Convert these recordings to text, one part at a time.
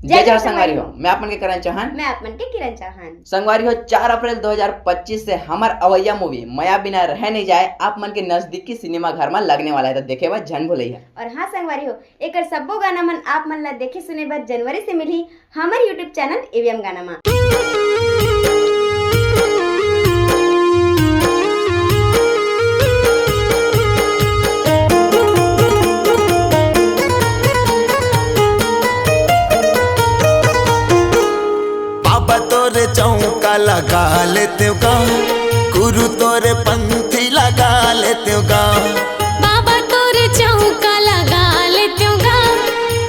जय जय संगवारी हो, मैं आपमन के करण चौहान। मैं आपमन के किरण चौहान। संगवारी हो, 4 अप्रैल 2025 से हमार अवैया मूवी माया बिना रह नहीं जाए आप मन के नजदीकी सिनेमा घर में लगने वाला है, तो देखे बा झन भुलैया। और हाँ संगवारी हो, एक सब्बो गाना मन आप मन ला देखे सुने बर जनवरी से मिली हमारे यूट्यूब चैनल एवीएम गाना में। तोरे चौका लगा लेते गा, गुरु तोरे पंथी लगा लेते गा। बाबा तोरे चौका लगा लेते गा,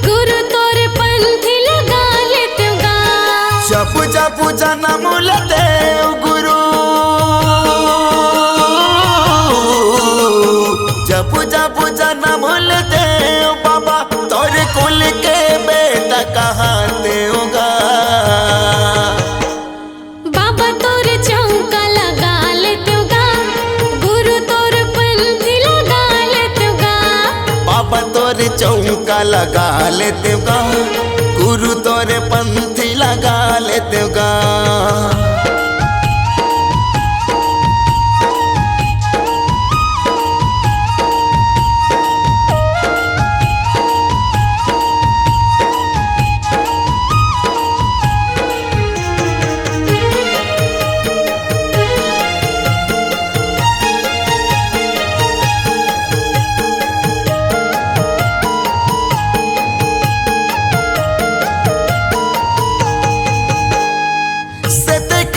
गुरु तोरे पंथी लगा लेते गा। जप जप जन्म लेते गुरु, जप जप जन्म लेते बाबा तोरे कुल के बेटा कहाते होगा। चौका लगा लेते गा, गुरु तोरे पंथी लगा लेते गा।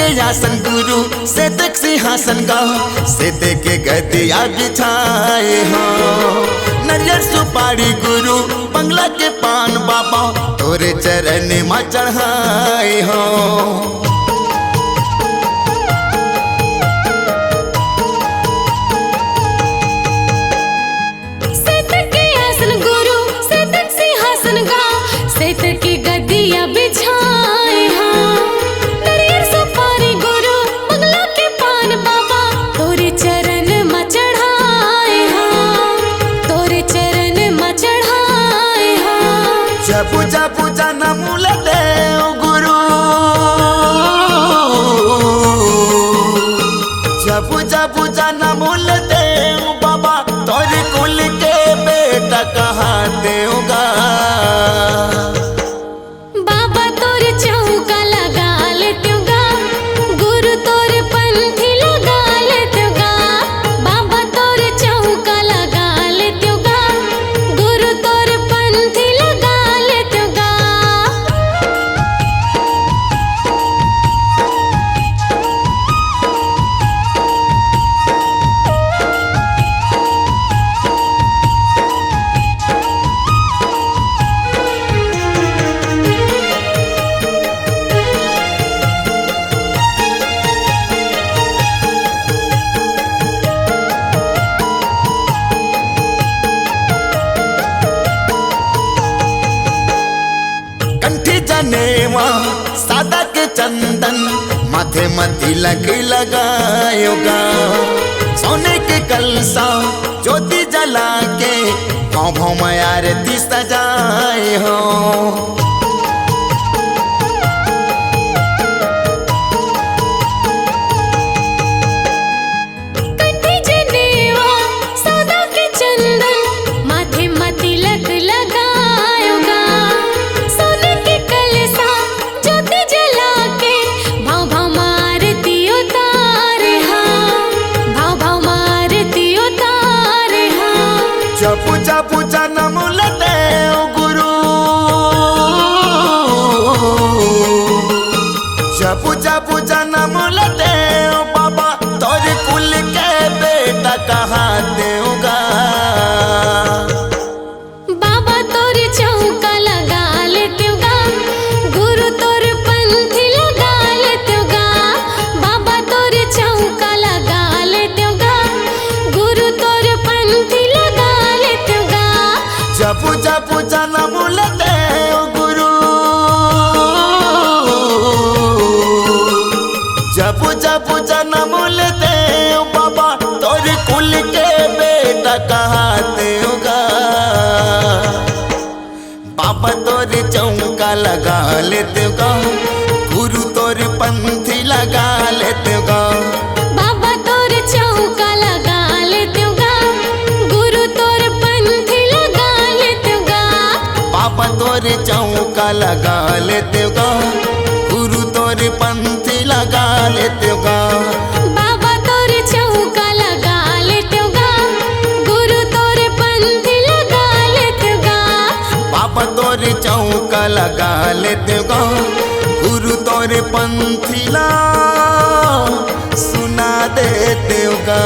सिंहासन गुरु से तक सिंहासन गा, से के गदिया बिछाए हो। नरियर सुपारी गुरु बंगला के पान बाबा तोरे चरण में चढ़ाए हो। के गदिया बिछाए हो। पूजा पूजा नम लेते गुरु, पूजा पूजा नम लेते बाबा तोरे कुल के बेटा कहाते होगा। बाबा तोरे चौका लगा लेते गा, गुरु तोरे पंथी लगा लेते गा। बाबा तोरे चौका लगा लेते गा, गुरु तोरे पंथी लगा लेते गा। जनेवा सादा के चंदन माथे मती लगायोगा। सोने के कलसा ज्योति जला के भाव भाव में आरती सजाए हो। पूजा पूजा नम लेते गुरु, पूजा पूजा नम लेते बाबा तोरे कुल के बेटा कहाते होगा। बाबा तोरे चौका लगा लेते गा, गुरु तोरे पंथी लगा लेते गा। बाबा तोरे चौका लगा लेते गा, गुरु तोरे पंथी लगा लेते गा। पूजा पूजा नम लेते गुरु, चौका लगा लेते गा, गुरु तोर पंथी लगा लेते गा। बाबा तोर चौका लगा लेते गा, गुरु तोर पंथी लगा लेते गा। बाबा तोर चौका लगा लेते गा, गुरु तोर पंथी लगा लेते गा। बाबा तोर चौका लगा लेते गा, गुरु तोर पंथी लगा लेते गा। बाबा तोर चौका लगा लेते गा, गुरु तोर पंथी ला सुना देते गा।